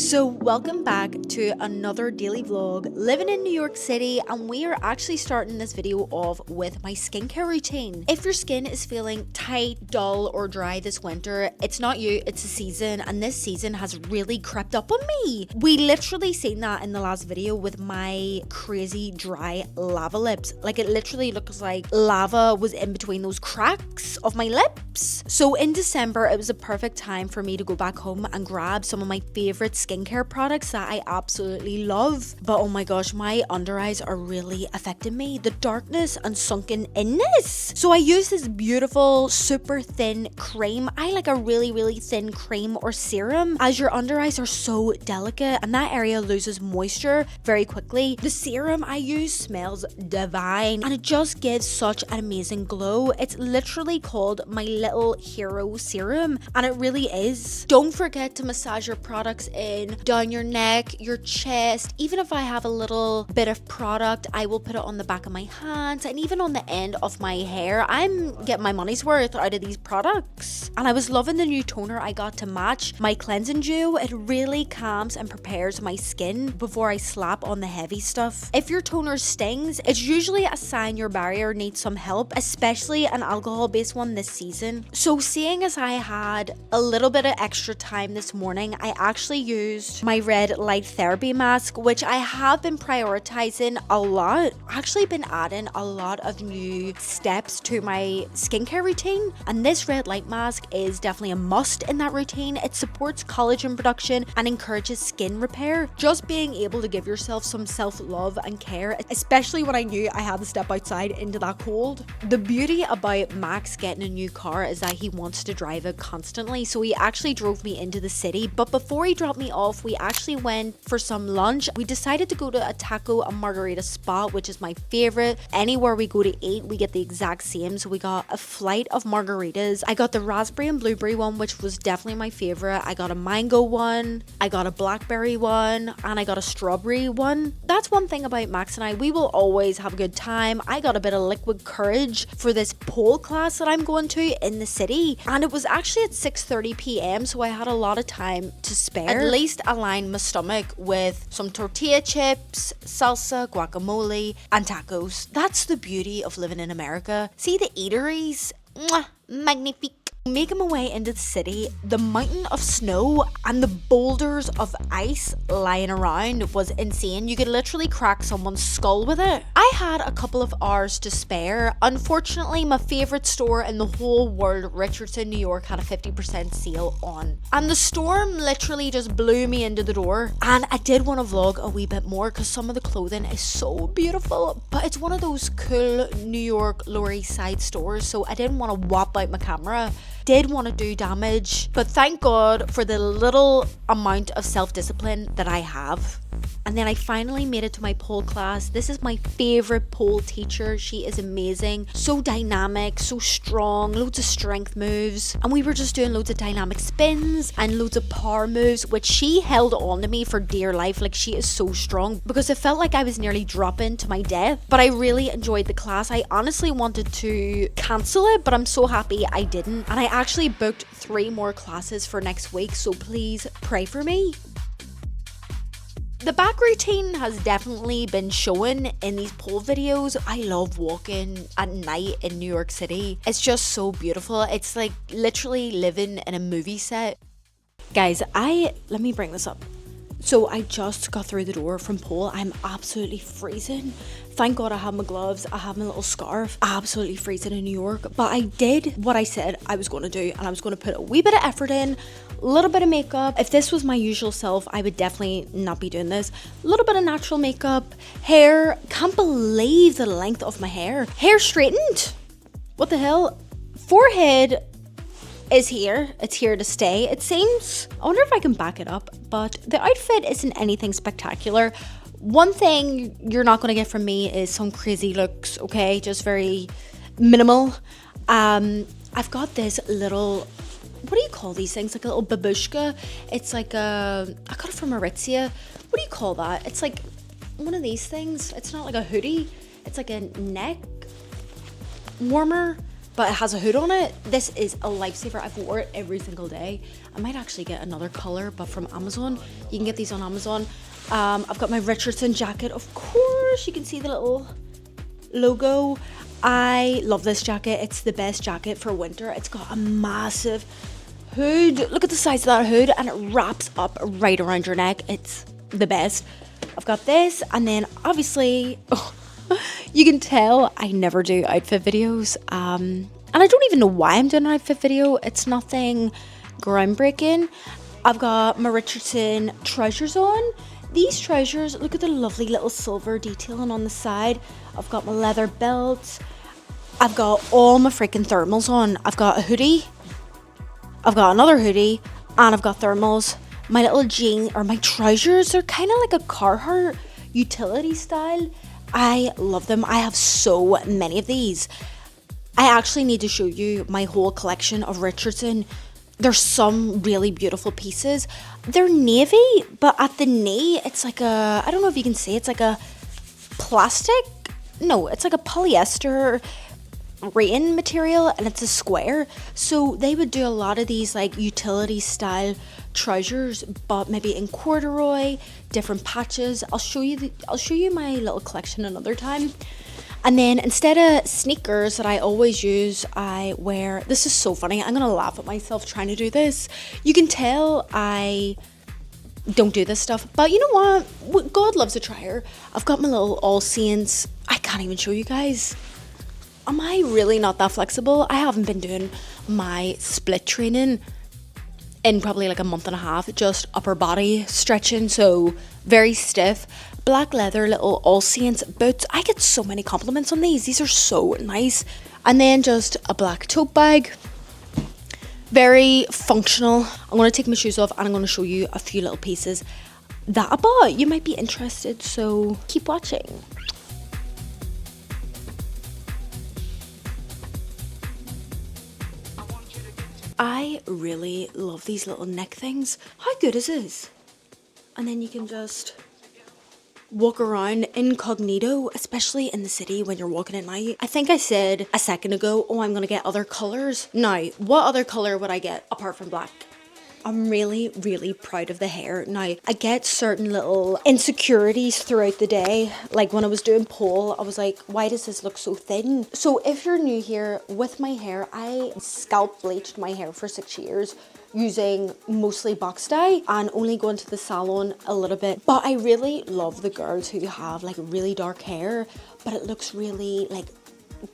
So welcome back to another daily vlog, living in New York City, and we are actually starting this video off with my skincare routine. If your skin is feeling tight, dull or dry this winter, it's not you, it's the season, and this season has really crept up on me. We literally seen that in the last video with my crazy dry lava lips. Like, it literally looks like lava was in between those cracks of my lips. So in December, it was a perfect time for me to go back home and grab some of my favorite skincare products that I absolutely love. But oh my gosh, my under eyes are really affecting me. The darkness and sunken inness. So I use this beautiful super thin cream. I like a really thin cream or serum, as your under eyes are so delicate and that area loses moisture very quickly. The serum I use smells divine and it just gives such an amazing glow. It's literally called my little hero serum, and it really is. Don't forget to massage your products in down your neck, your chest. Even if I have a little bit of product, I will put it on the back of my hands and even on the end of my hair. I'm getting my money's worth out of these products. And I was loving the new toner I got to match my cleansing dew. It really calms and prepares my skin before I slap on the heavy stuff. If your toner stings, it's usually a sign your barrier needs some help, especially an alcohol-based one this season. So seeing as I had a little bit of extra time this morning, I actually used my red light therapy mask, which I have been prioritizing a lot. I've actually been adding a lot of new steps to my skincare routine, and this red light mask is definitely a must in that routine. It supports collagen production and encourages skin repair. Just being able to give yourself some self-love and care, especially when I knew I had to step outside into that cold. The beauty about Max getting a new car is that he wants to drive it constantly, so he actually drove me into the city. But before he dropped me off, we actually went for some lunch. We decided to go to a taco and margarita spot, which is my favorite. Anywhere we go to eat, we get the exact same. So we got a flight of margaritas. I got the raspberry and blueberry one, which was definitely my favorite. I got a mango one, I got a blackberry one, and I got a strawberry one. That's one thing about Max and I, we will always have a good time. I got a bit of liquid courage for this pole class that I'm going to in the city, and it was actually at 6:30 p.m. so I had a lot of time to spare. At least align my stomach with some tortilla chips, salsa, guacamole, and tacos. That's the beauty of living in America. See the eateries? Mwah, magnifique. Making my way into the city, the mountain of snow and the boulders of ice lying around was insane. You could literally crack someone's skull with it. I had a couple of hours to spare. Unfortunately, my favorite store in the whole world, Richardson, New York, had a 50% sale on. And the storm literally just blew me into the door. And I did want to vlog a wee bit more because some of the clothing is so beautiful. But it's one of those cool New York Lower East Side stores, so I didn't want to whop out my camera. Did want to do damage, but thank God for the little amount of self-discipline that I have. And then I finally made it to my pole class. This is my favorite pole teacher. She is amazing, so dynamic, so strong, loads of strength moves, and we were just doing loads of dynamic spins and loads of power moves, which she held on to me for dear life. Like, she is so strong, because it felt like I was nearly dropping to my death. But I really enjoyed the class. I honestly wanted to cancel it, but I'm so happy I didn't. And I actually booked 3 more classes for next week, so please pray for me. The back routine has definitely been shown in these pole videos. I love walking at night in New York City. It's just so beautiful. It's like literally living in a movie set. Guys, let me bring this up. So I just got through the door from pole. I'm absolutely freezing. Thank God I have my gloves, I have my little scarf. Absolutely freezing in New York. But I did what I said I was going to do, and I was going to put a wee bit of effort in, a little bit of makeup. If this was my usual self, I would definitely not be doing this. A little bit of natural makeup, hair. Can't believe the length of my hair. Hair straightened. What the hell? Forehead is here. It's here to stay, it seems. I wonder if I can back it up, but the outfit isn't anything spectacular. One thing you're not going to get from me is some crazy looks, okay? Just very minimal. I've got this little, what do you call these things? Like a little babushka. It's like I got it from Aritzia. What do you call that? It's like one of these things. It's not like a hoodie. It's like a neck warmer. but it has a hood on it. This is a lifesaver. I've worn it every single day. I might actually get another color, but from Amazon. You can get these on Amazon. I've got my Richardson jacket, of course. You can see the little logo. I love this jacket. It's the best jacket for winter. It's got a massive hood. Look at the size of that hood, and it wraps up right around your neck. It's the best. I've got this, and then obviously you can tell I never do outfit videos, and I don't even know why I'm doing an outfit video. It's nothing groundbreaking. I've got my Richardson trousers on. These trousers, look at the lovely little silver detailing on the side. I've got my leather belt. I've got all my freaking thermals on. I've got a hoodie, I've got another hoodie, and I've got thermals. My little jean, or my trousers, are kind of like a Carhartt utility style. I love them. I have so many of these. I actually need to show you my whole collection of Richardson. There's some really beautiful pieces. They're navy, but at the knee, it's like a, I don't know if you can see, it's like a plastic. No, it's like a polyester rain material, and it's a square. So they would do a lot of these like utility style trousers, but maybe in corduroy, different patches. I'll show you my little collection another time. And then instead of sneakers that I always use, I wear, this is so funny, I'm gonna laugh at myself trying to do this. You can tell I don't do this stuff, but you know what? God loves a trier. I've got my little All Saints. I can't even show you guys. Am I really not that flexible? I haven't been doing my split training in probably like a month and a half, just upper body stretching, so very stiff. Black leather little All Saints boots. I get so many compliments on these. These are so nice. And then just a black tote bag. Very functional. I'm going to take my shoes off, and I'm going to show you a few little pieces that I bought. You might be interested, so keep watching. I really love these little neck things. How good is this? And then you can just walk around incognito, especially in the city when you're walking at night. I think I said a second ago, oh, I'm gonna get other colors. Now, what other color would I get apart from black? I'm really, really proud of the hair. Now, I get certain little insecurities throughout the day. Like when I was doing pole, I was like, why does this look so thin? So if you're new here, with my hair, I scalp bleached my hair for 6 years using mostly box dye and only going to the salon a little bit. But I really love the girls who have like really dark hair, but it looks really like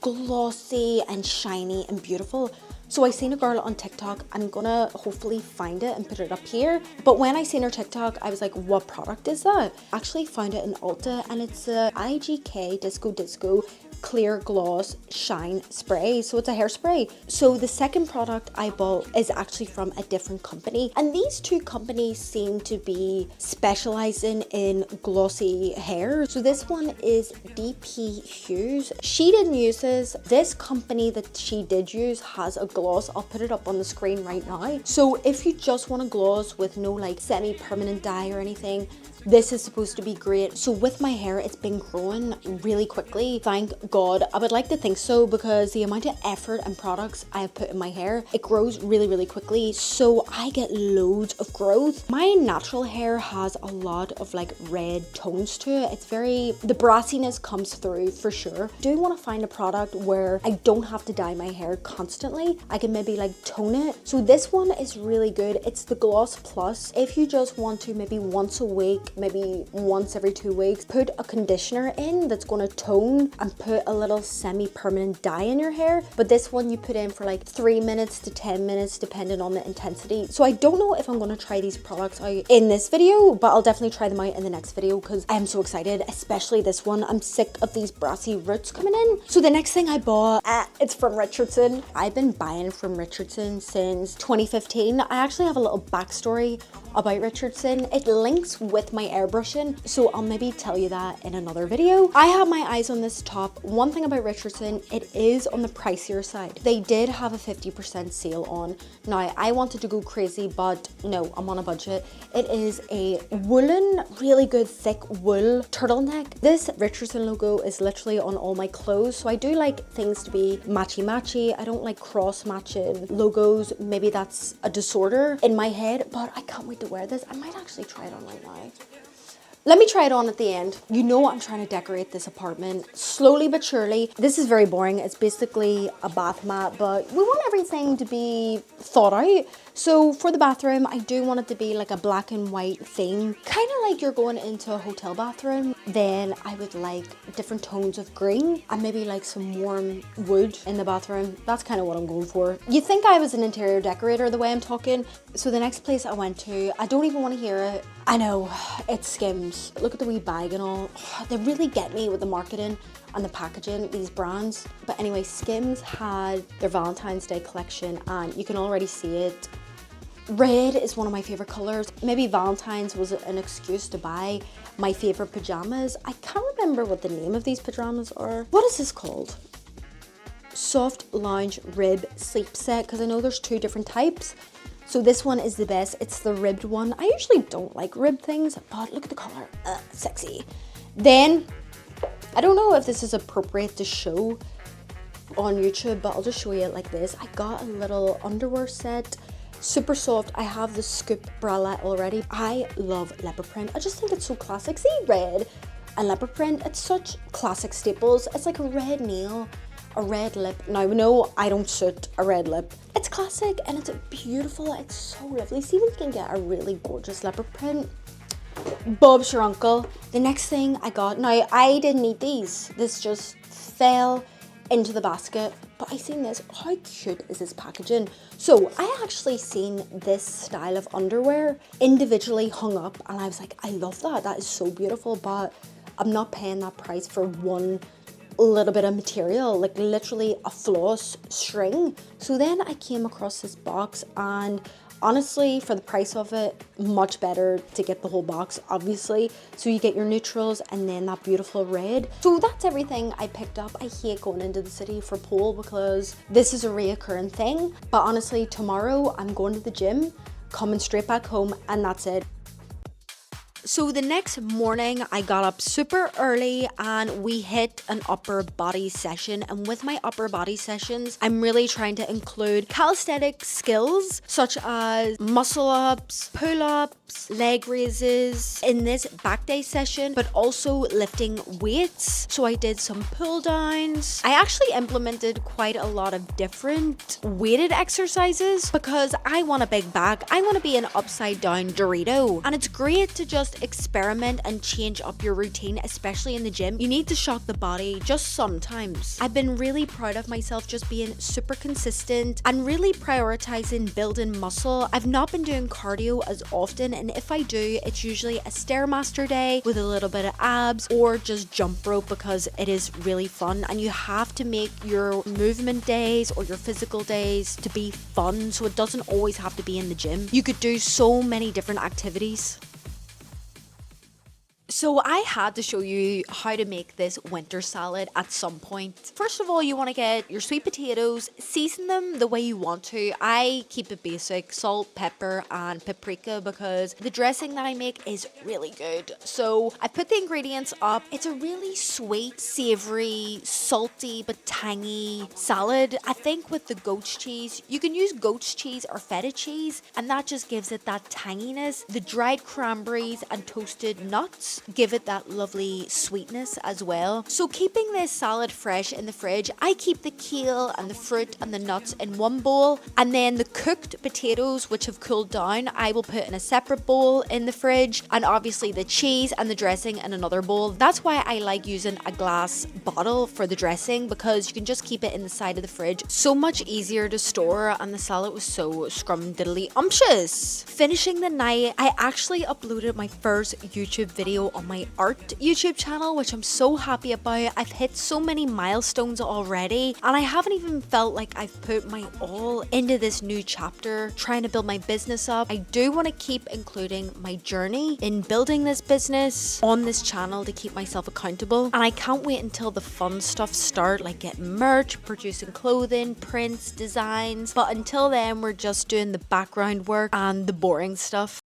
glossy and shiny and beautiful. So I seen a girl on TikTok. I'm gonna hopefully find it and put it up here. But when I seen her TikTok, I was like, what product is that? I actually found it in Ulta, and it's a IGK Disco Clear Gloss Shine Spray. So it's a hairspray. So the second product I bought is actually from a different company. And these two companies seem to be specializing in glossy hair. So this one is DP Hughes. She didn't use this. This company that she did use has a gloss. I'll put it up on the screen right now. So if you just want a gloss with no like semi-permanent dye or anything, this is supposed to be great. So with my hair, it's been growing really quickly. Thank God. I would like to think so, because the amount of effort and products I have put in my hair, it grows really, really quickly. So I get loads of growth. My natural hair has a lot of like red tones to it. It's very, the brassiness comes through for sure. I do want to find a product where I don't have to dye my hair constantly. I can maybe like tone it. So this one is really good. It's the Gloss Plus. If you just want to maybe once a week, maybe once every 2 weeks, put a conditioner in that's going to tone and put a little semi-permanent dye in your hair. But this one you put in for like 3 minutes to 10 minutes depending on the intensity. So I don't know if I'm going to try these products out in this video, but I'll definitely try them out in the next video because I am so excited, especially this one. I'm sick of these brassy roots coming in. So the next thing I bought, it's from Richardson. I've been buying from Richardson since 2015. I actually have a little backstory about Richardson. It links with my airbrushing, so I'll maybe tell you that in another video. I have my eyes on this top. One thing about Richardson, it is on the pricier side. They did have a 50% sale on. Now, I wanted to go crazy, but no, I'm on a budget. It is a woolen, really good thick wool turtleneck. This Richardson logo is literally on all my clothes, so I do like things to be matchy-matchy. I don't like cross-matching logos. Maybe that's a disorder in my head, but I can't wait to wear this. I might actually try it on right now. Let me try it on at the end. You know I'm trying to decorate this apartment slowly but surely. This is very boring. It's basically a bath mat, but we want everything to be thought out. So for the bathroom, I do want it to be like a black and white theme. Kind of like you're going into a hotel bathroom. Then I would like different tones of green and maybe like some warm wood in the bathroom. That's kind of what I'm going for. You'd think I was an interior decorator the way I'm talking. So the next place I went to, I don't even want to hear it. I know, it's Skims. Look at the wee bag and all. They really get me with the marketing and the packaging, these brands. But anyway, Skims had their Valentine's Day collection and you can already see it. Red is one of my favorite colors. Maybe Valentine's was an excuse to buy my favorite pajamas. I can't remember what the name of these pajamas are. What is this called? Soft Lounge Rib Sleep Set, because I know there's two different types. So this one is the best. It's the ribbed one. I usually don't like ribbed things, but look at the color. Sexy. Then, I don't know if this is appropriate to show on YouTube, but I'll just show you it like this. I got a little underwear set. Super soft. I have the scoop bralette already. I love leopard print. I just think it's so classic. See, red and leopard print. It's such classic staples. It's like a red nail, a red lip. Now, no, I don't suit a red lip. It's classic and it's beautiful. It's so lovely. See, we can get a really gorgeous leopard print. Bob's your uncle. The next thing I got, now I didn't need these. This just fell into the basket, but I seen this. How cute is this packaging? So I actually seen this style of underwear individually hung up and I was like, I love that. That is so beautiful, but I'm not paying that price for one little bit of material, like literally a floss string. So then I came across this box and honestly, for the price of it, much better to get the whole box, obviously. So you get your neutrals and then that beautiful red. So that's everything I picked up. I hate going into the city for pole because this is a reoccurring thing. But honestly, tomorrow I'm going to the gym, coming straight back home, and that's it. So the next morning I got up super early and we hit an upper body session, and with my upper body sessions I'm really trying to include calisthenic skills such as muscle ups, pull ups, leg raises in this back day session, but also lifting weights. So I did some pull downs. I actually implemented quite a lot of different weighted exercises because I want a big back. I want to be an upside down Dorito, and it's great to just experiment and change up your routine, especially in the gym. You need to shock the body just sometimes. I've been really proud of myself just being super consistent and really prioritizing building muscle. I've not been doing cardio as often, and if I do, it's usually a Stairmaster day with a little bit of abs or just jump rope because it is really fun, and you have to make your movement days or your physical days to be fun, so it doesn't always have to be in the gym. You could do so many different activities. So I had to show you how to make this winter salad at some point. First of all, you want to get your sweet potatoes, season them the way you want to. I keep it basic, salt, pepper and paprika, because the dressing that I make is really good. So I put the ingredients up. It's a really sweet, savory, salty but tangy salad. I think with the goat's cheese, you can use goat's cheese or feta cheese, and that just gives it that tanginess. The dried cranberries and toasted nuts give it that lovely sweetness as well. So keeping this salad fresh in the fridge, I keep the kale and the fruit and the nuts in one bowl, and then the cooked potatoes, which have cooled down, I will put in a separate bowl in the fridge, and obviously the cheese and the dressing in another bowl. That's why I like using a glass bottle for the dressing, because you can just keep it in the side of the fridge. So much easier to store, and the salad was so scrumdiddly umptious. Finishing the night, I actually uploaded my first YouTube video on my art YouTube channel, which I'm so happy about. I've hit so many milestones already, and I haven't even felt like I've put my all into this new chapter, trying to build my business up. I do want to keep including my journey in building this business on this channel to keep myself accountable, and I can't wait until the fun stuff start, like getting merch, producing clothing, prints, designs. But until then, we're just doing the background work and the boring stuff.